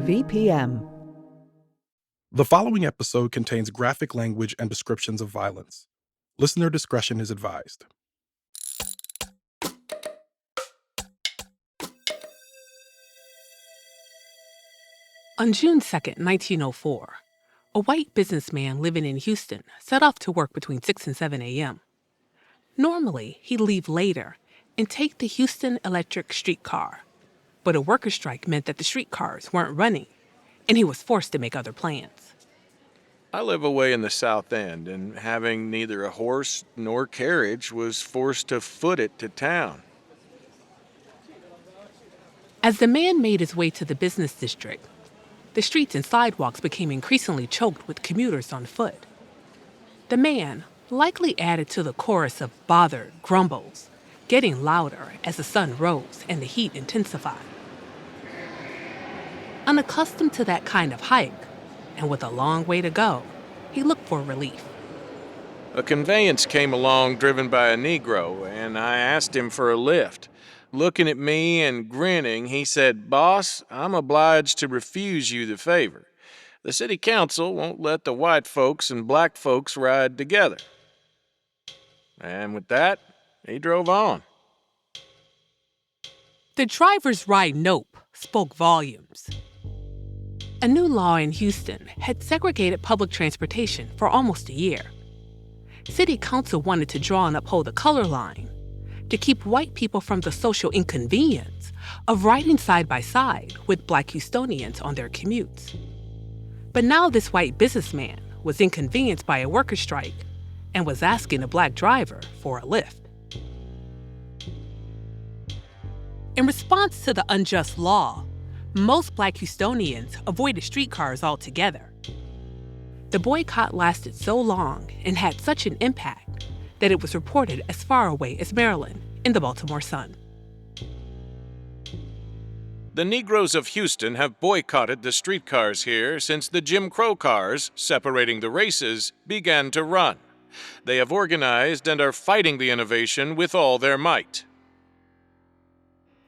VPM. The following episode contains graphic language and descriptions of violence. Listener discretion is advised. On June 2nd, 1904, a white businessman living in Houston set off to work between 6 and 7 a.m. Normally, he'd leave later and take the Houston Electric streetcar, but a worker strike meant that the streetcars weren't running, and he was forced to make other plans. I live away in the South End, and having neither a horse nor carriage, was forced to foot it to town. As the man made his way to the business district, the streets and sidewalks became increasingly choked with commuters on foot. The man likely added to the chorus of bothered grumbles, getting louder as the sun rose and the heat intensified. Unaccustomed to that kind of hike, and with a long way to go, he looked for relief. A conveyance came along driven by a Negro, and I asked him for a lift. Looking at me and grinning, he said, "Boss, I'm obliged to refuse you the favor. The city council won't let the white folks and black folks ride together." And with that, he drove on. The driver's ride nope spoke volumes. A new law in Houston had segregated public transportation for almost a year. City council wanted to draw and uphold the color line to keep white people from the social inconvenience of riding side by side with black Houstonians on their commutes. But now this white businessman was inconvenienced by a worker strike and was asking a black driver for a lift. In response to the unjust law, most black Houstonians avoided streetcars altogether. The boycott lasted so long and had such an impact that it was reported as far away as Maryland in the Baltimore Sun. The Negroes of Houston have boycotted the streetcars here since the Jim Crow cars, separating the races, began to run. They have organized and are fighting the innovation with all their might.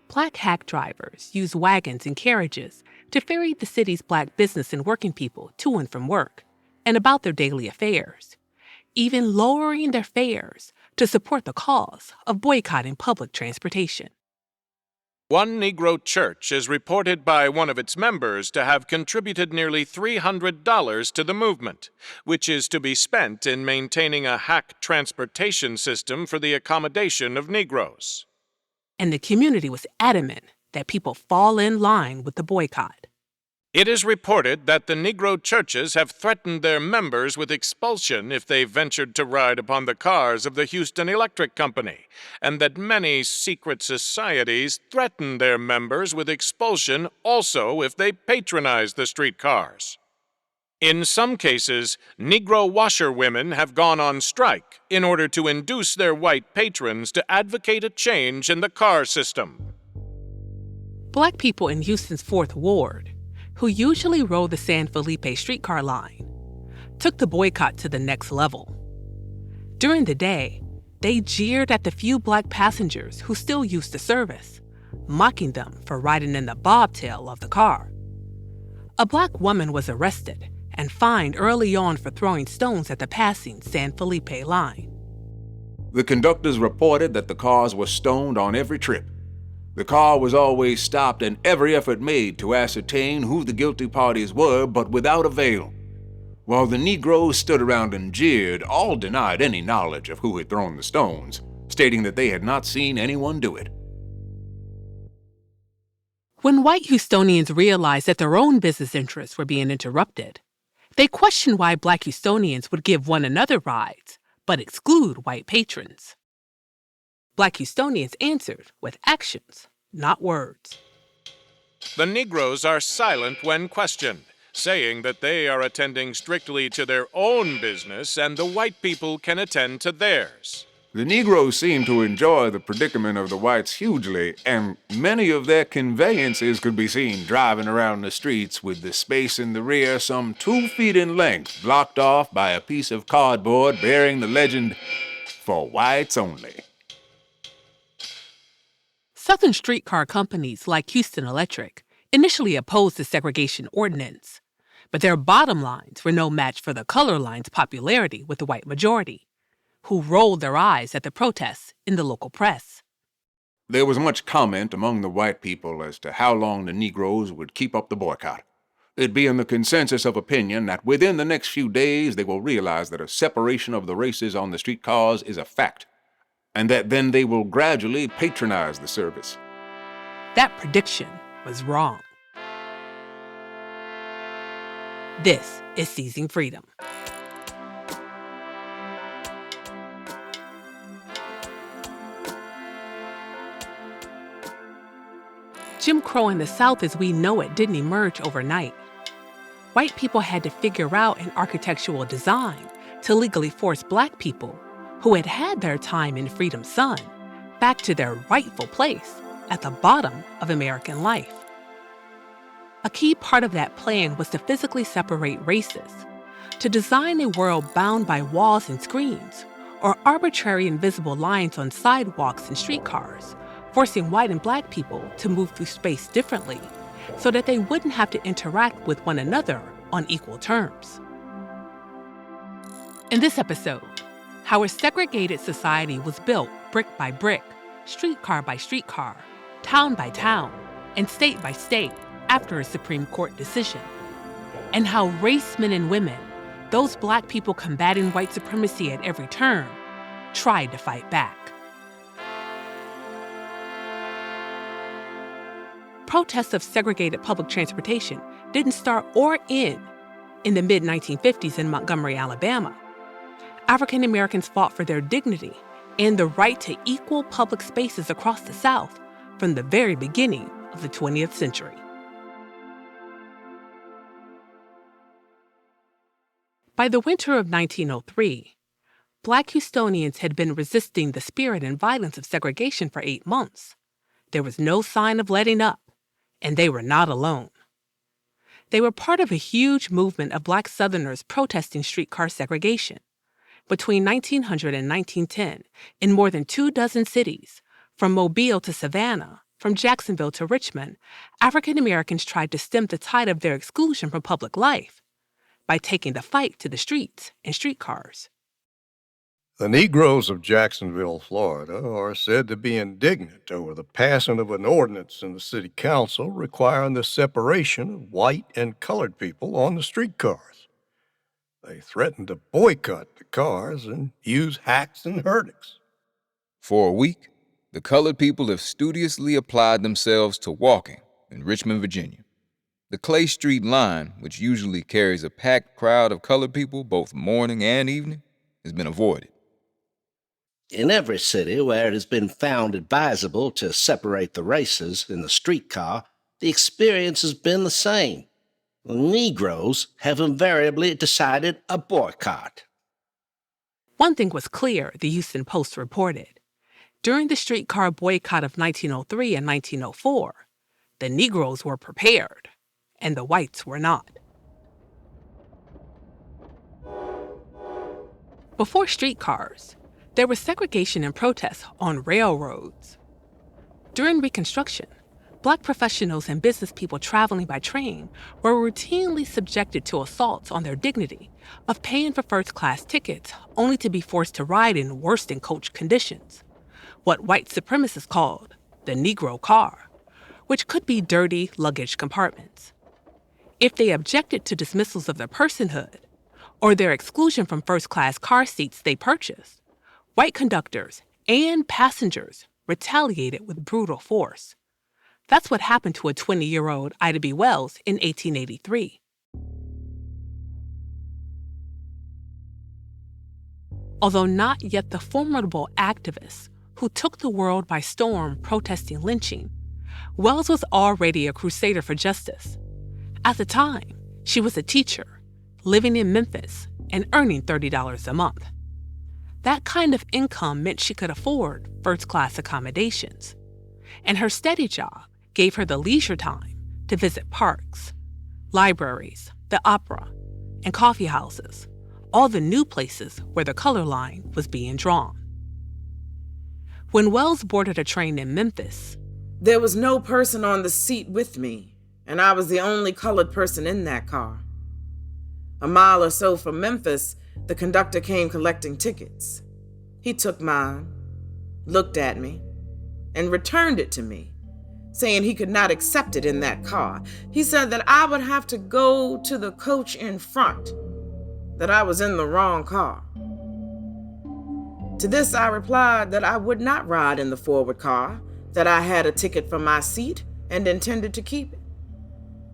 Black hack drivers use wagons and carriages to ferry the city's black business and working people to and from work and about their daily affairs, even lowering their fares to support the cause of boycotting public transportation. One Negro church is reported by one of its members to have contributed nearly $300 to the movement, which is to be spent in maintaining a hack transportation system for the accommodation of Negroes. And the community was adamant that people fall in line with the boycott. It is reported that the Negro churches have threatened their members with expulsion if they ventured to ride upon the cars of the Houston Electric Company, and that many secret societies threaten their members with expulsion also if they patronize the streetcars. In some cases, Negro washerwomen have gone on strike in order to induce their white patrons to advocate a change in the car system. Black people in Houston's 4th Ward, who usually rode the San Felipe streetcar line, took the boycott to the next level. During the day, they jeered at the few black passengers who still used the service, mocking them for riding in the bobtail of the car. A black woman was arrested and fined early on for throwing stones at the passing San Felipe line. The conductors reported that the cars were stoned on every trip. The car was always stopped and every effort made to ascertain who the guilty parties were, but without avail. While the Negroes stood around and jeered, all denied any knowledge of who had thrown the stones, stating that they had not seen anyone do it. When white Houstonians realized that their own business interests were being interrupted, they questioned why black Houstonians would give one another rides, but exclude white patrons. Black Houstonians answered with actions, not words. The Negroes are silent when questioned, saying that they are attending strictly to their own business and the white people can attend to theirs. The Negroes seemed to enjoy the predicament of the whites hugely, and many of their conveyances could be seen driving around the streets with the space in the rear some 2 feet in length blocked off by a piece of cardboard bearing the legend, "For whites only." Southern streetcar companies like Houston Electric initially opposed the segregation ordinance, but their bottom lines were no match for the color line's popularity with the white majority, who rolled their eyes at the protests in the local press. There was much comment among the white people as to how long the Negroes would keep up the boycott. It being the consensus of opinion that within the next few days they will realize that a separation of the races on the streetcars is a fact, and that then they will gradually patronize the service. That prediction was wrong. This is Seizing Freedom. Jim Crow in the South as we know it didn't emerge overnight. White people had to figure out an architectural design to legally force Black people, who had had their time in freedom's sun, back to their rightful place at the bottom of American life. A key part of that plan was to physically separate races, to design a world bound by walls and screens, or arbitrary invisible lines on sidewalks and streetcars, forcing white and Black people to move through space differently so that they wouldn't have to interact with one another on equal terms. In this episode, how a segregated society was built brick by brick, streetcar by streetcar, town by town, and state by state after a Supreme Court decision, and how race men and women, those Black people combating white supremacy at every turn, tried to fight back. Protests of segregated public transportation didn't start or end in the mid-1950s in Montgomery, Alabama. African Americans fought for their dignity and the right to equal public spaces across the South from the very beginning of the 20th century. By the winter of 1903, Black Houstonians had been resisting the spirit and violence of segregation for 8 months. There was no sign of letting up, and they were not alone. They were part of a huge movement of Black Southerners protesting streetcar segregation. Between 1900 and 1910, in more than 24 cities, from Mobile to Savannah, from Jacksonville to Richmond, African Americans tried to stem the tide of their exclusion from public life by taking the fight to the streets and streetcars. The Negroes of Jacksonville, Florida, are said to be indignant over the passing of an ordinance in the city council requiring the separation of white and colored people on the streetcars. They threatened to boycott the cars and use hacks and herdicks. For a week, the colored people have studiously applied themselves to walking in Richmond, Virginia. The Clay Street line, which usually carries a packed crowd of colored people both morning and evening, has been avoided. In every city where it has been found advisable to separate the races in the streetcar, the experience has been the same. The Negroes have invariably decided a boycott. One thing was clear, the Houston Post reported. During the streetcar boycott of 1903 and 1904, the Negroes were prepared, and the whites were not. Before streetcars, there was segregation and protests on railroads. During Reconstruction, Black professionals and business people traveling by train were routinely subjected to assaults on their dignity of paying for first-class tickets only to be forced to ride in worse-than-coach conditions, what white supremacists called the Negro car, which could be dirty luggage compartments. If they objected to dismissals of their personhood or their exclusion from first-class car seats they purchased, white conductors and passengers retaliated with brutal force. That's what happened to a 20-year-old Ida B. Wells in 1883. Although not yet the formidable activist who took the world by storm protesting lynching, Wells was already a crusader for justice. At the time, she was a teacher, living in Memphis and earning $30 a month. That kind of income meant she could afford first-class accommodations, and her steady job gave her the leisure time to visit parks, libraries, the opera, and coffee houses, all the new places where the color line was being drawn. When Wells boarded a train in Memphis, there was no person on the seat with me, and I was the only colored person in that car. A mile or so from Memphis, the conductor came collecting tickets. He took mine, looked at me, and returned it to me, saying he could not accept it in that car. He said that I would have to go to the coach in front, that I was in the wrong car. To this, I replied that I would not ride in the forward car, that I had a ticket for my seat and intended to keep it.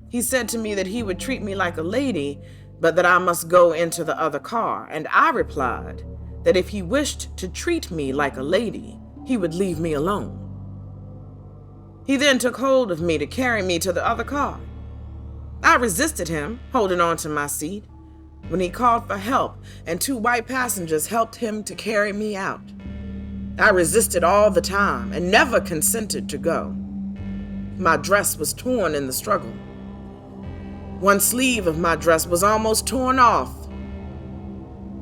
He said to me that he would treat me like a lady, but that I must go into the other car, and I replied that if he wished to treat me like a lady, he would leave me alone. He then took hold of me to carry me to the other car. I resisted him, holding on to my seat, when he called for help, and 2 white passengers helped him to carry me out. I resisted all the time and never consented to go. My dress was torn in the struggle. One sleeve of my dress was almost torn off.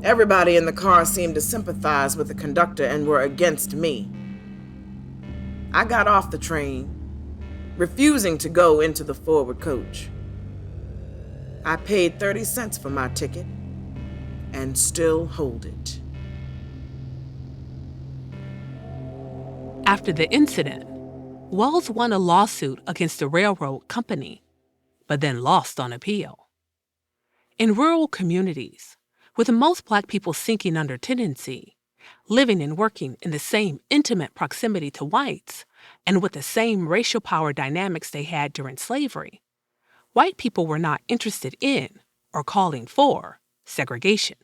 Everybody in the car seemed to sympathize with the conductor and were against me. I got off the train, refusing to go into the forward coach. I paid 30 cents for my ticket and still hold it. After the incident, Wells won a lawsuit against the railroad company, but then lost on appeal. In rural communities, with most Black people sinking under tenancy, living and working in the same intimate proximity to whites, and with the same racial power dynamics they had during slavery, white people were not interested in or calling for segregation.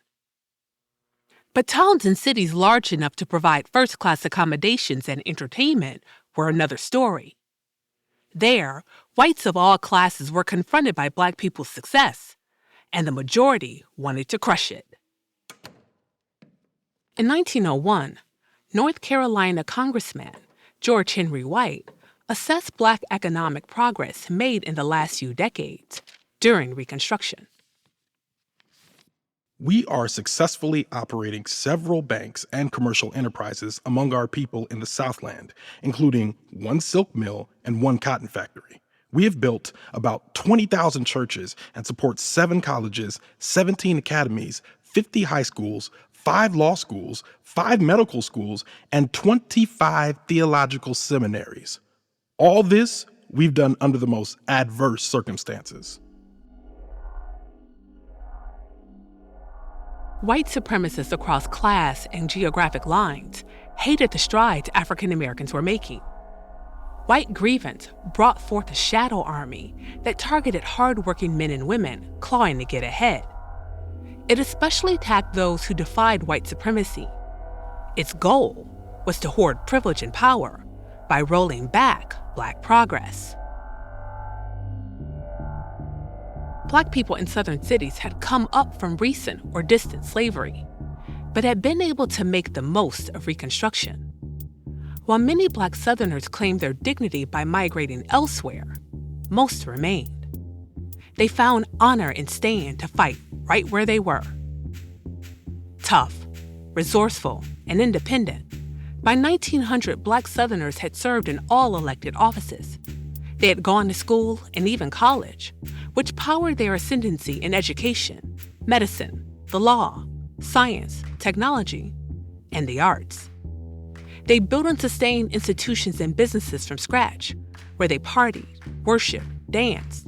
But towns and cities large enough to provide first-class accommodations and entertainment were another story. There, whites of all classes were confronted by Black people's success, and the majority wanted to crush it. In 1901, North Carolina Congressman George Henry White assessed Black economic progress made in the last few decades during Reconstruction. We are successfully operating several banks and commercial enterprises among our people in the Southland, including 1 silk mill and 1 cotton factory. We have built about 20,000 churches and support 7 colleges, 17 academies, 50 high schools, 5 law schools, 5 medical schools, and 25 theological seminaries. All this we've done under the most adverse circumstances. White supremacists across class and geographic lines hated the strides African Americans were making. White grievance brought forth a shadow army that targeted hardworking men and women clawing to get ahead. It especially attacked those who defied white supremacy. Its goal was to hoard privilege and power by rolling back Black progress. Black people in Southern cities had come up from recent or distant slavery, but had been able to make the most of Reconstruction. While many Black Southerners claimed their dignity by migrating elsewhere, most remained. They found honor in staying to fight right where they were. Tough, resourceful, and independent, by 1900, Black Southerners had served in all elected offices. They had gone to school and even college, which powered their ascendancy in education, medicine, the law, science, technology, and the arts. They built and sustained institutions and businesses from scratch, where they partied, worshiped, danced,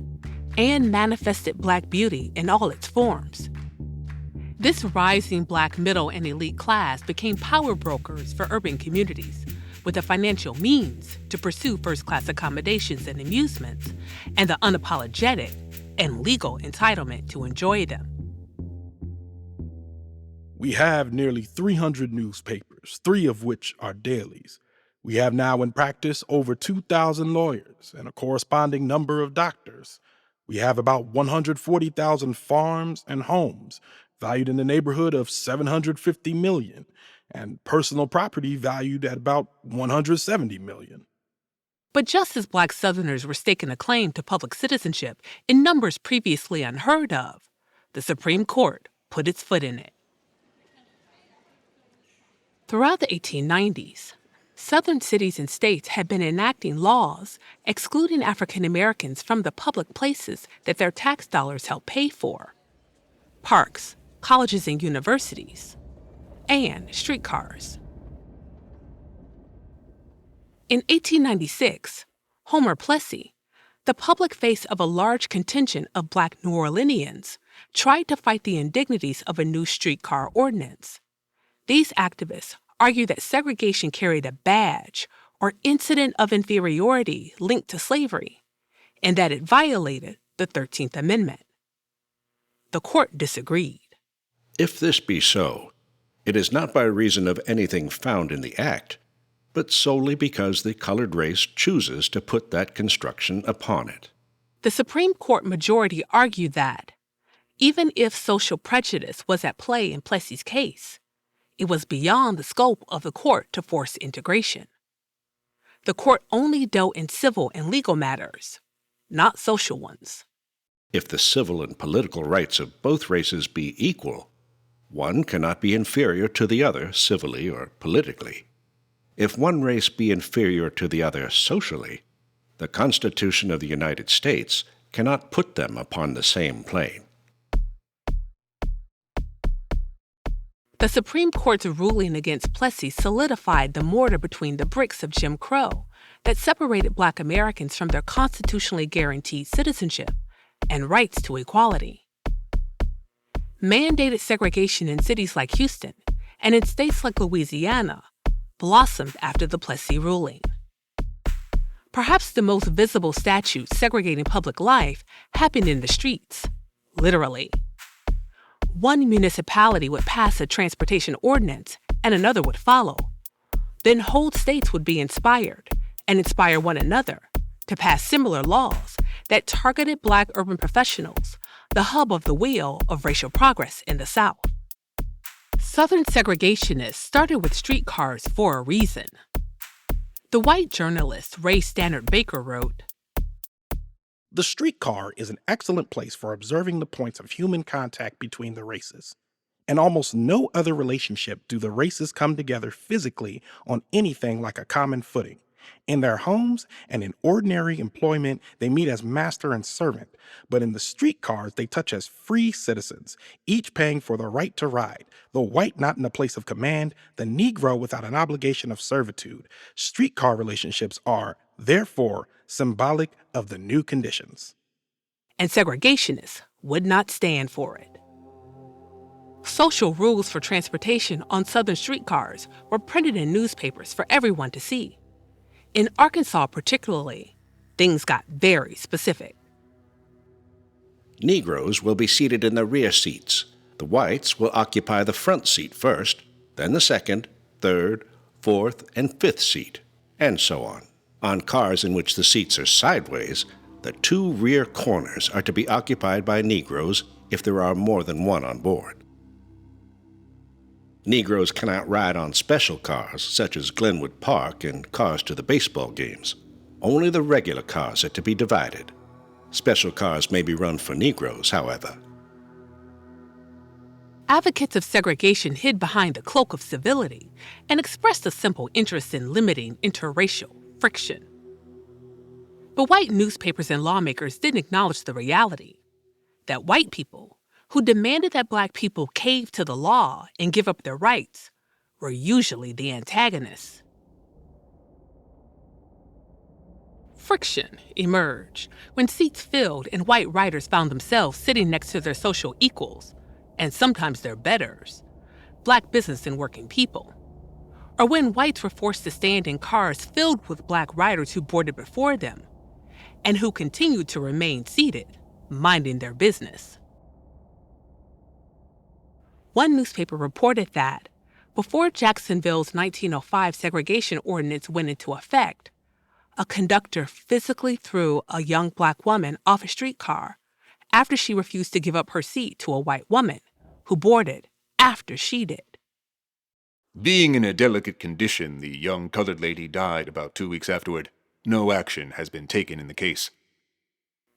and manifested Black beauty in all its forms. This rising Black middle and elite class became power brokers for urban communities, with the financial means to pursue first-class accommodations and amusements, and the unapologetic and legal entitlement to enjoy them. We have nearly 300 newspapers, 3 of which are dailies. We have now in practice over 2,000 lawyers and a corresponding number of doctors. We have about 140,000 farms and homes, valued in the neighborhood of $750 million, and personal property valued at about $170 million. But just as Black Southerners were staking a claim to public citizenship in numbers previously unheard of, the Supreme Court put its foot in it. Throughout the 1890s, Southern cities and states had been enacting laws excluding African Americans from the public places that their tax dollars helped pay for: parks, colleges and universities, and streetcars. In 1896, Homer Plessy, the public face of a large contingent of Black New Orleanians, tried to fight the indignities of a new streetcar ordinance. These activists argued that segregation carried a badge or incident of inferiority linked to slavery, and that it violated the 13th Amendment. The court disagreed. If this be so, it is not by reason of anything found in the Act, but solely because the colored race chooses to put that construction upon it. The Supreme Court majority argued that, even if social prejudice was at play in Plessy's case, it was beyond the scope of the court to force integration. The court only dealt in civil and legal matters, not social ones. If the civil and political rights of both races be equal, one cannot be inferior to the other civilly or politically. If one race be inferior to the other socially, the Constitution of the United States cannot put them upon the same plane. The Supreme Court's ruling against Plessy solidified the mortar between the bricks of Jim Crow that separated Black Americans from their constitutionally guaranteed citizenship and rights to equality. Mandated segregation in cities like Houston and in states like Louisiana blossomed after the Plessy ruling. Perhaps the most visible statute segregating public life happened in the streets, literally. One municipality would pass a transportation ordinance and another would follow. Then whole states would be inspired and inspire one another to pass similar laws that targeted Black urban professionals, the hub of the wheel of racial progress in the South. Southern segregationists started with streetcars for a reason. The white journalist Ray Stannard Baker wrote, The streetcar is an excellent place for observing the points of human contact between the races. In almost no other relationship do the races come together physically on anything like a common footing. In their homes and in ordinary employment, they meet as master and servant, but in the streetcars, they touch as free citizens, each paying for the right to ride, the white not in a place of command, the Negro without an obligation of servitude. Streetcar relationships are, therefore, symbolic of the new conditions. And segregationists would not stand for it. Social rules for transportation on Southern streetcars were printed in newspapers for everyone to see. In Arkansas particularly, things got very specific. Negroes will be seated in the rear seats. The whites will occupy the front seat first, then the second, third, fourth, and fifth seat, and so on. On cars in which the seats are sideways, the two rear corners are to be occupied by Negroes if there are more than one on board. Negroes cannot ride on special cars, such as Glenwood Park and cars to the baseball games. Only the regular cars are to be divided. Special cars may be run for Negroes, however. Advocates of segregation hid behind the cloak of civility and expressed a simple interest in limiting interracial friction. But white newspapers and lawmakers didn't acknowledge the reality that white people, who demanded that Black people cave to the law and give up their rights, were usually the antagonists. Friction emerged when seats filled and white riders found themselves sitting next to their social equals, and sometimes their betters, Black business and working people. Or when whites were forced to stand in cars filled with Black riders who boarded before them, and who continued to remain seated, minding their business. One newspaper reported that, before Jacksonville's 1905 segregation ordinance went into effect, a conductor physically threw a young Black woman off a streetcar after she refused to give up her seat to a white woman who boarded after she did. Being in a delicate condition, the young colored lady died about 2 weeks afterward. No action has been taken in the case.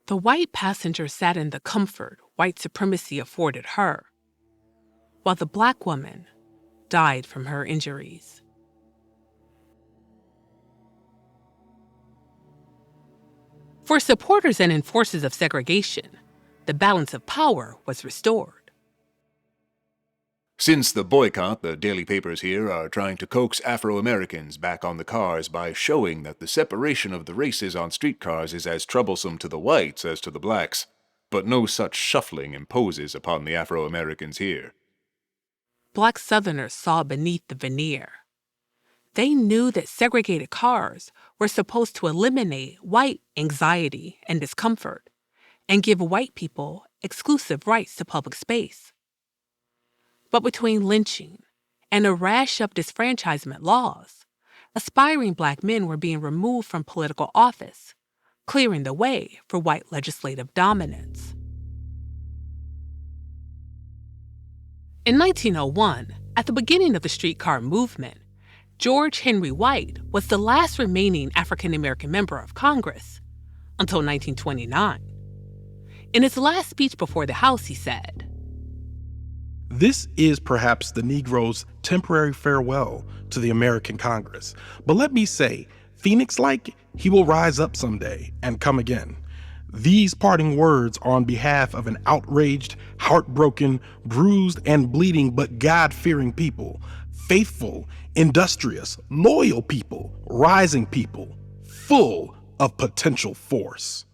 The white passenger sat in the comfort white supremacy afforded her, while the Black woman died from her injuries. For supporters and enforcers of segregation, the balance of power was restored. Since the boycott, the daily papers here are trying to coax Afro-Americans back on the cars by showing that the separation of the races on streetcars is as troublesome to the whites as to the blacks. But no such shuffling imposes upon the Afro-Americans here. Black Southerners saw beneath the veneer. They knew that segregated cars were supposed to eliminate white anxiety and discomfort and give white people exclusive rights to public space. But between lynching and a rash of disfranchisement laws, aspiring black men were being removed from political office, clearing the way for white legislative dominance. In 1901, at the beginning of the streetcar movement, George Henry White was the last remaining African-American member of Congress until 1929. In his last speech before the House, he said, "This is perhaps the Negro's temporary farewell to the American Congress. But let me say, Phoenix-like, he will rise up someday and come again. These parting words are on behalf of an outraged, heartbroken, bruised, and bleeding but God-fearing people, faithful, industrious, loyal people, rising people, full of potential force."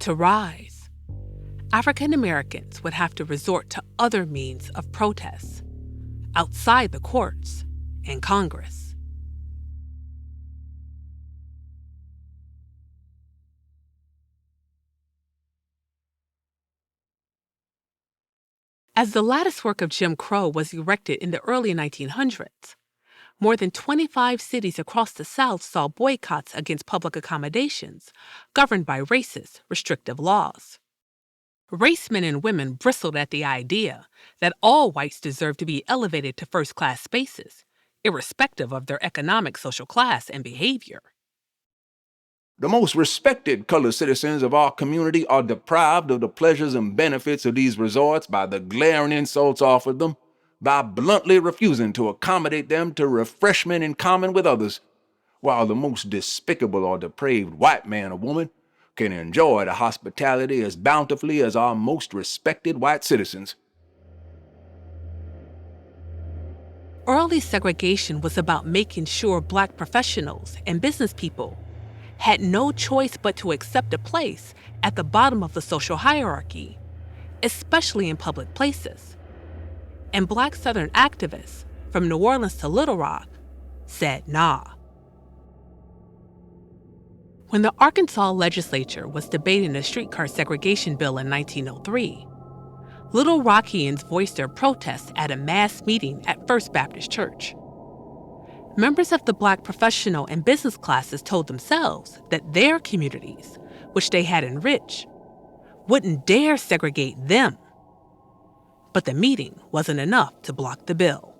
To rise, African Americans would have to resort to other means of protest outside the courts and Congress. As the latticework of Jim Crow was erected in the early 1900s, more than 25 cities across the South saw boycotts against public accommodations governed by racist, restrictive laws. Racemen and women bristled at the idea that all whites deserved to be elevated to first-class spaces, irrespective of their economic, social class, and behavior. The most respected colored citizens of our community are deprived of the pleasures and benefits of these resorts by the glaring insults offered them, by bluntly refusing to accommodate them to refreshment in common with others, while the most despicable or depraved white man or woman can enjoy the hospitality as bountifully as our most respected white citizens. Early segregation was about making sure black professionals and business people had no choice but to accept a place at the bottom of the social hierarchy, especially in public places. And black Southern activists, from New Orleans to Little Rock, said nah. When the Arkansas legislature was debating the streetcar segregation bill in 1903, Little Rockians voiced their protests at a mass meeting at First Baptist Church. Members of the black professional and business classes told themselves that their communities, which they had enriched, wouldn't dare segregate them. But the meeting wasn't enough to block the bill.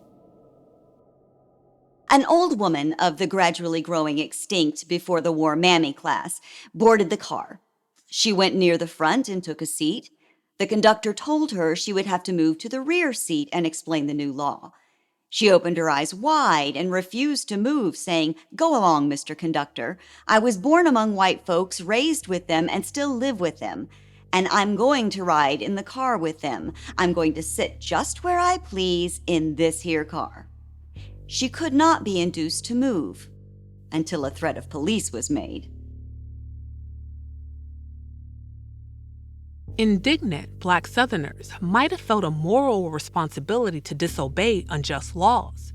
An old woman of the gradually growing extinct before the war Mammy class boarded the car. She went near the front and took a seat. The conductor told her she would have to move to the rear seat and explain the new law. She opened her eyes wide and refused to move, saying, "Go along, Mr. Conductor. I was born among white folks, raised with them, and still live with them. And I'm going to ride in the car with them. I'm going to sit just where I please in this here car." She could not be induced to move until a threat of police was made. Indignant black Southerners might have felt a moral responsibility to disobey unjust laws.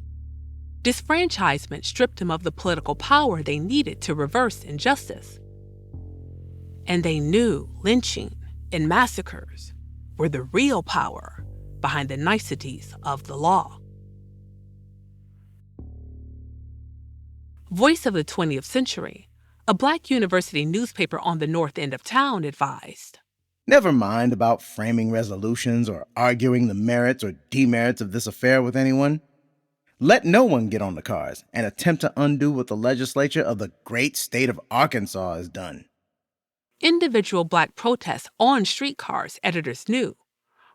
Disfranchisement stripped them of the political power they needed to reverse injustice. And they knew lynching and massacres were the real power behind the niceties of the law. Voice of the 20th Century, a black university newspaper on the north end of town, advised, "Never mind about framing resolutions or arguing the merits or demerits of this affair with anyone. Let no one get on the cars and attempt to undo what the legislature of the great state of Arkansas has done." Individual black protests on streetcars, editors knew,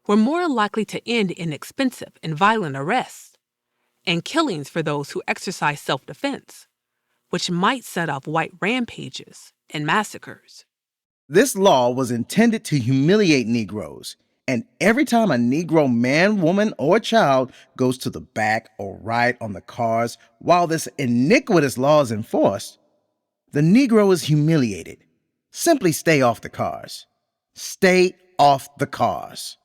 were more likely to end in expensive and violent arrests and killings for those who exercised self-defense, which might set off white rampages and massacres. This law was intended to humiliate Negroes, and every time a Negro man, woman, or child goes to the back or right on the cars while this iniquitous law is enforced, the Negro is humiliated. Simply stay off the cars. Stay off the cars.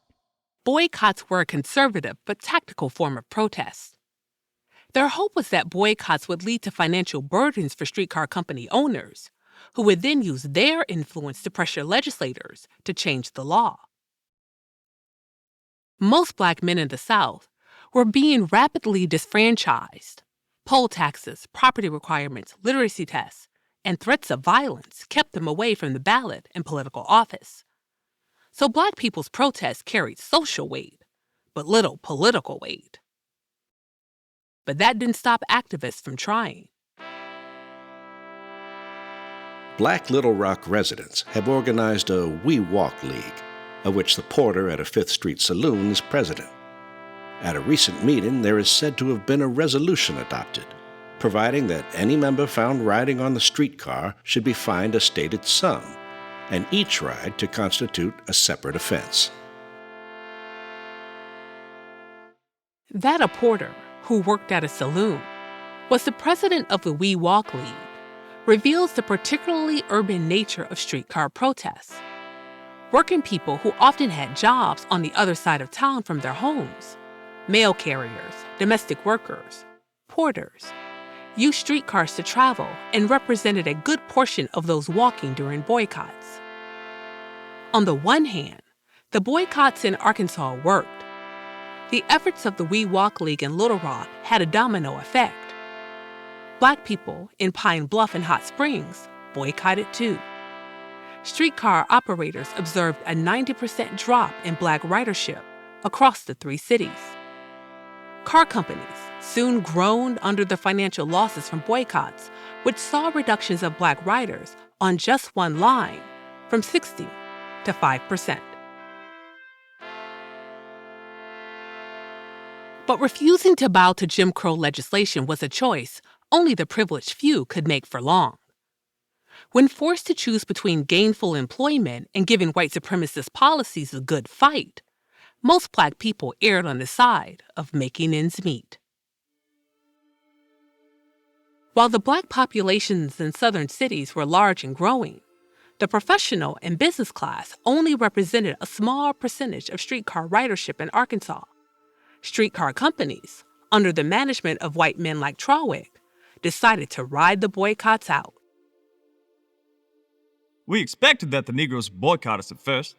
Boycotts were a conservative but tactical form of protest. Their hope was that boycotts would lead to financial burdens for streetcar company owners, who would then use their influence to pressure legislators to change the law. Most Black men in the South were being rapidly disfranchised. Poll taxes, property requirements, literacy tests, and threats of violence kept them away from the ballot and political office. So Black people's protests carried social weight, but little political weight. But that didn't stop activists from trying. Black Little Rock residents have organized a We Walk League, of which the porter at a Fifth Street saloon is president. At a recent meeting, there is said to have been a resolution adopted, providing that any member found riding on the streetcar should be fined a stated sum, and each ride to constitute a separate offense. That a porter, who worked at a saloon, was the president of the We Walk League, reveals the particularly urban nature of streetcar protests. Working people who often had jobs on the other side of town from their homes, mail carriers, domestic workers, porters, used streetcars to travel and represented a good portion of those walking during boycotts. On the one hand, the boycotts in Arkansas worked. The efforts of the We Walk League in Little Rock had a domino effect. Black people in Pine Bluff and Hot Springs boycotted too. Streetcar operators observed a 90% drop in Black ridership across the three cities. Car companies soon groaned under the financial losses from boycotts, which saw reductions of Black riders on just one line from 60 to 5%. But refusing to bow to Jim Crow legislation was a choice only the privileged few could make for long. When forced to choose between gainful employment and giving white supremacist policies a good fight, most Black people erred on the side of making ends meet. While the Black populations in southern cities were large and growing, the professional and business class only represented a small percentage of streetcar ridership in Arkansas. Streetcar companies, under the management of white men like Trawick, decided to ride the boycotts out. We expected that the Negroes boycott us at first,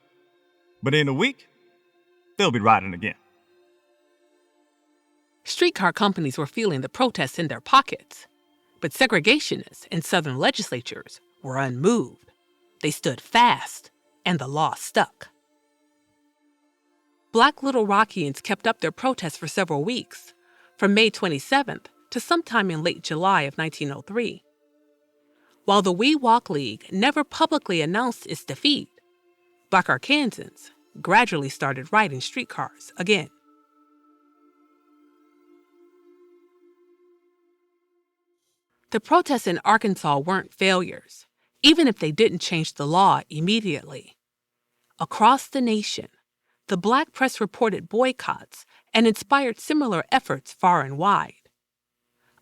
but in a week, they'll be riding again. Streetcar companies were feeling the protests in their pockets, but segregationists in Southern legislatures were unmoved. They stood fast, and the law stuck. Black Little Rockians kept up their protests for several weeks, from May 27th to sometime in late July of 1903. While the We Walk League never publicly announced its defeat, Black Arkansans gradually started riding streetcars again. The protests in Arkansas weren't failures, even if they didn't change the law immediately. Across the nation, the Black press reported boycotts and inspired similar efforts far and wide.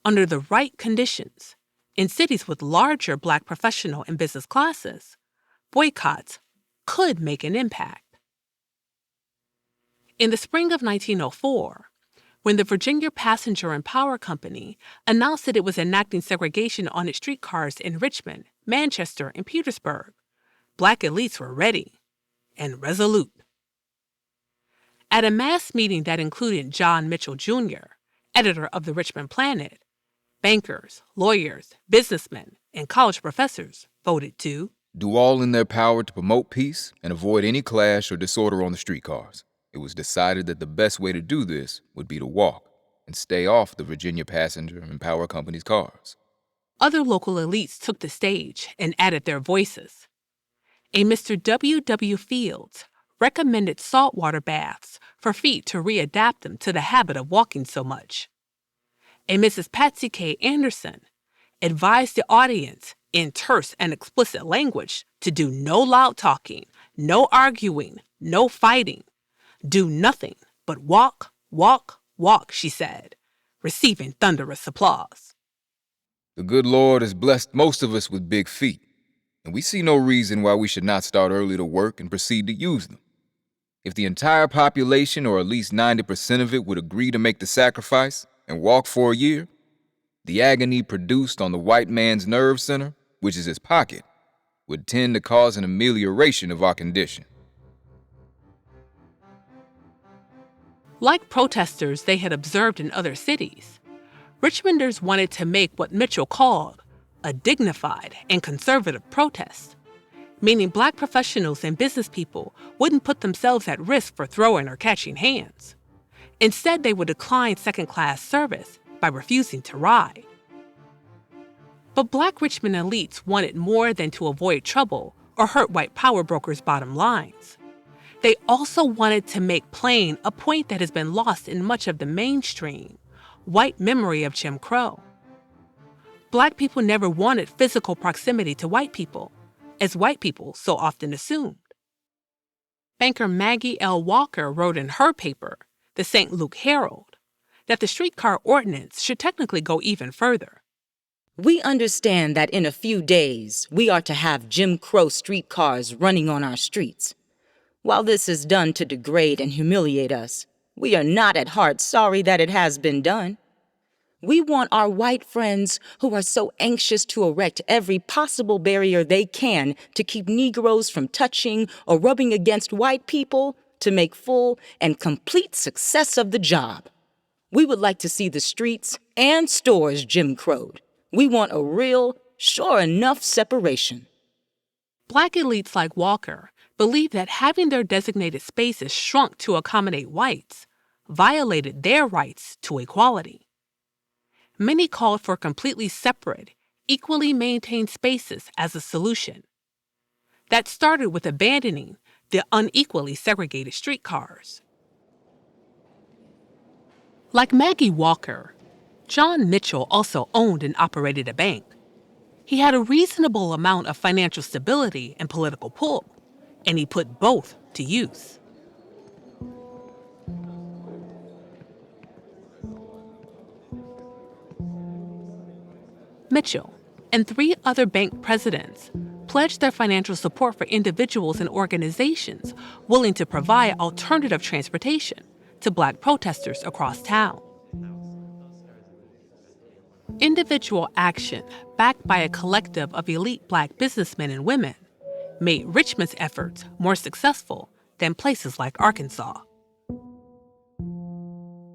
Under the right conditions, in cities with larger Black professional and business classes, boycotts could make an impact. In the spring of 1904, when the Virginia Passenger and Power Company announced that it was enacting segregation on its streetcars in Richmond, Manchester, and Petersburg, Black elites were ready and resolute. At a mass meeting that included John Mitchell Jr., editor of the Richmond Planet, bankers, lawyers, businessmen, and college professors voted to do all in their power to promote peace and avoid any clash or disorder on the streetcars. It was decided that the best way to do this would be to walk and stay off the Virginia Passenger and Power Company's cars. Other local elites took the stage and added their voices. A Mr. W. W. Fields recommended saltwater baths for feet to readapt them to the habit of walking so much. A Mrs. Patsy K. Anderson advised the audience in terse and explicit language to do no loud talking, no arguing, no fighting. Do nothing but walk, walk, walk, she said, receiving thunderous applause. The good Lord has blessed most of us with big feet, and we see no reason why we should not start early to work and proceed to use them. If the entire population, or at least 90% of it, would agree to make the sacrifice and walk for a year, the agony produced on the white man's nerve center, which is his pocket, would tend to cause an amelioration of our condition. Like protesters they had observed in other cities, Richmonders wanted to make what Mitchell called a dignified and conservative protest, meaning Black professionals and business people wouldn't put themselves at risk for throwing or catching hands. Instead, they would decline second-class service by refusing to ride. But Black Richmond elites wanted more than to avoid trouble or hurt white power brokers' bottom lines. They also wanted to make plain a point that has been lost in much of the mainstream white memory of Jim Crow. Black people never wanted physical proximity to white people, as white people so often assumed. Banker Maggie L. Walker wrote in her paper, the St. Luke Herald, that the streetcar ordinance should technically go even further. We understand that in a few days, we are to have Jim Crow streetcars running on our streets. While this is done to degrade and humiliate us, we are not at heart sorry that it has been done. We want our white friends who are so anxious to erect every possible barrier they can to keep Negroes from touching or rubbing against white people to make full and complete success of the job. We would like to see the streets and stores Jim Crowed. We want a real, sure enough separation. Black elites like Walker believed that having their designated spaces shrunk to accommodate whites violated their rights to equality. Many called for completely separate, equally maintained spaces as a solution. That started with abandoning the unequally segregated streetcars. Like Maggie Walker, John Mitchell also owned and operated a bank. He had a reasonable amount of financial stability and political pull, and he put both to use. Mitchell and 3 other bank presidents pledged their financial support for individuals and organizations willing to provide alternative transportation to Black protesters across town. Individual action, backed by a collective of elite Black businessmen and women, made Richmond's efforts more successful than places like Arkansas.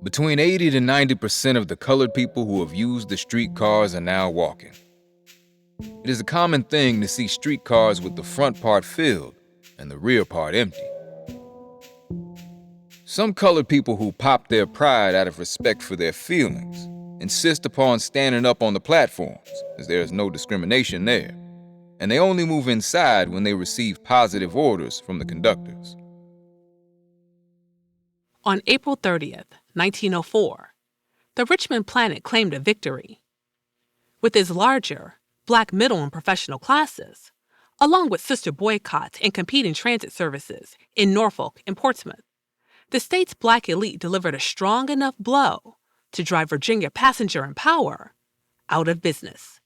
Between 80 to 90% of the colored people who have used the streetcars are now walking. It is a common thing to see streetcars with the front part filled and the rear part empty. Some colored people who pop their pride out of respect for their feelings insist upon standing up on the platforms, as there is no discrimination there, and they only move inside when they receive positive orders from the conductors. On April 30th, 1904, the Richmond Planet claimed a victory. With its larger, Black middle and professional classes, along with sister boycotts and competing transit services in Norfolk and Portsmouth, the state's Black elite delivered a strong enough blow to drive Virginia Passenger and Power out of business.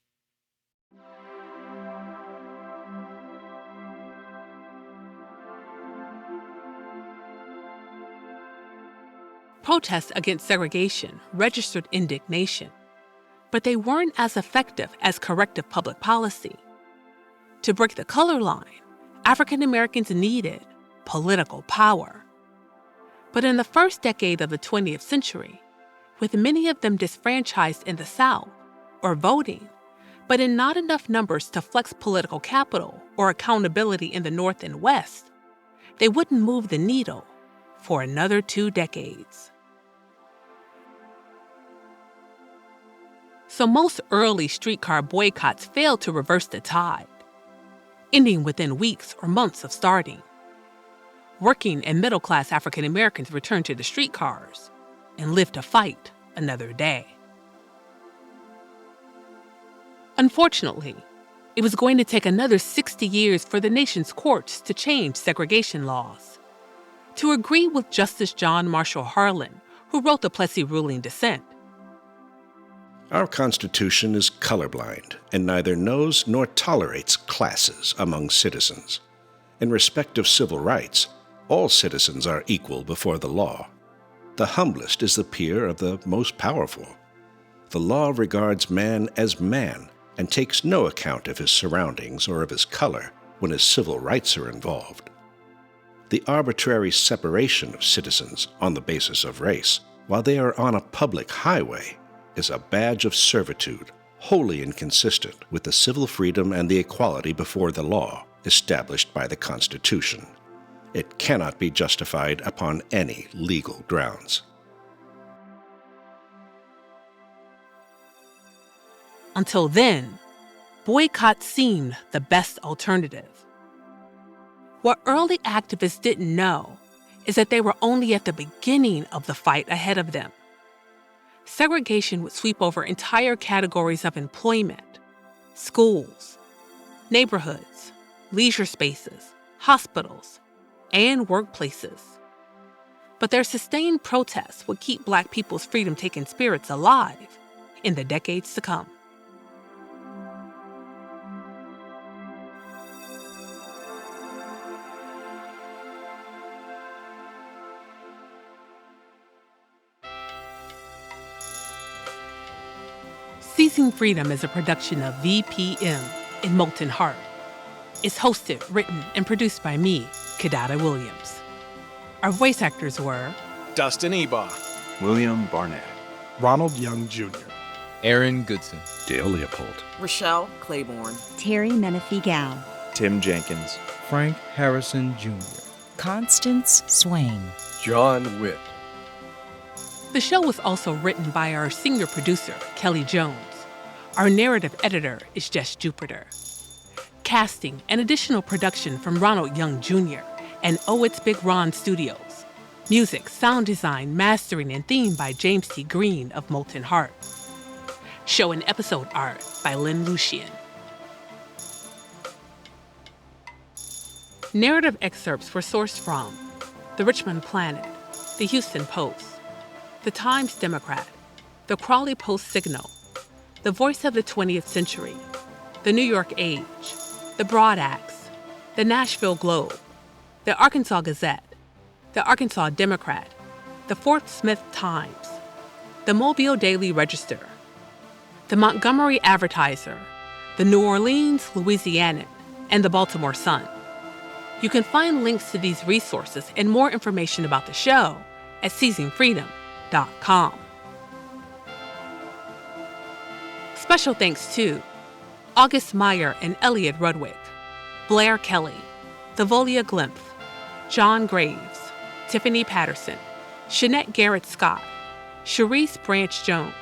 Protests against segregation registered indignation, but they weren't as effective as corrective public policy. To break the color line, African Americans needed political power. But in the first decade of the 20th century, with many of them disfranchised in the South or voting, but in not enough numbers to flex political capital or accountability in the North and West, they wouldn't move the needle for another 2 decades. So most early streetcar boycotts failed to reverse the tide, ending within weeks or months of starting. Working and middle-class African Americans returned to the streetcars and lived to fight another day. Unfortunately, it was going to take another 60 years for the nation's courts to change segregation laws. To agree with Justice John Marshall Harlan, who wrote the Plessy ruling dissent. Our Constitution is colorblind and neither knows nor tolerates classes among citizens. In respect of civil rights, all citizens are equal before the law. The humblest is the peer of the most powerful. The law regards man as man and takes no account of his surroundings or of his color when his civil rights are involved. The arbitrary separation of citizens on the basis of race, while they are on a public highway, is a badge of servitude wholly inconsistent with the civil freedom and the equality before the law established by the Constitution. It cannot be justified upon any legal grounds. Until then, boycott seemed the best alternative. What early activists didn't know is that they were only at the beginning of the fight ahead of them. Segregation would sweep over entire categories of employment, schools, neighborhoods, leisure spaces, hospitals, and workplaces. But their sustained protests would keep Black people's freedom-taking spirits alive in the decades to come. Seizing Freedom is a production of VPM in Molten Heart. It's hosted, written, and produced by me, Kidada Williams. Our voice actors were Dustin Ebaugh, William Barnett, Ronald Young Jr., Aaron Goodson, Dale Leopold. Rochelle Claiborne. Terry Menifee Gow. Tim Jenkins, Frank Harrison Jr. Constance Swain. John Witt. The show was also written by our senior producer, Kelly Jones. Our narrative editor is Jess Jupiter. Casting and additional production from Ronald Young Jr. and Oh It's Big Ron Studios. Music, sound design, mastering, and theme by James T. Green of Molten Heart. Show and episode art by Lynn Lucian. Narrative excerpts were sourced from The Richmond Planet, The Houston Post, The Times Democrat, The Crawley Post-Signal, The Voice of the 20th Century, The New York Age, The Broad Axe, The Nashville Globe, The Arkansas Gazette, The Arkansas Democrat, The Fort Smith Times, The Mobile Daily Register, The Montgomery Advertiser, The New Orleans Louisianan, and The Baltimore Sun. You can find links to these resources and more information about the show at seizingfreedom.com. Special thanks to August Meyer and Elliot Rudwick, Blair Kelly, Thavolia Glimpf, John Graves, Tiffany Patterson, Shanette Garrett Scott, Sharice Branch Jones,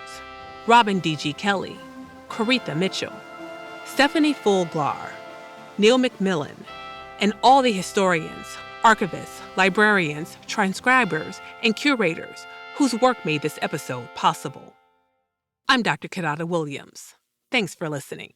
Robin D.G. Kelly, Coretha Mitchell, Stephanie Fulglar, Neil McMillan, and all the historians, archivists, librarians, transcribers, and curators whose work made this episode possible. I'm Dr. Kidada Williams. Thanks for listening.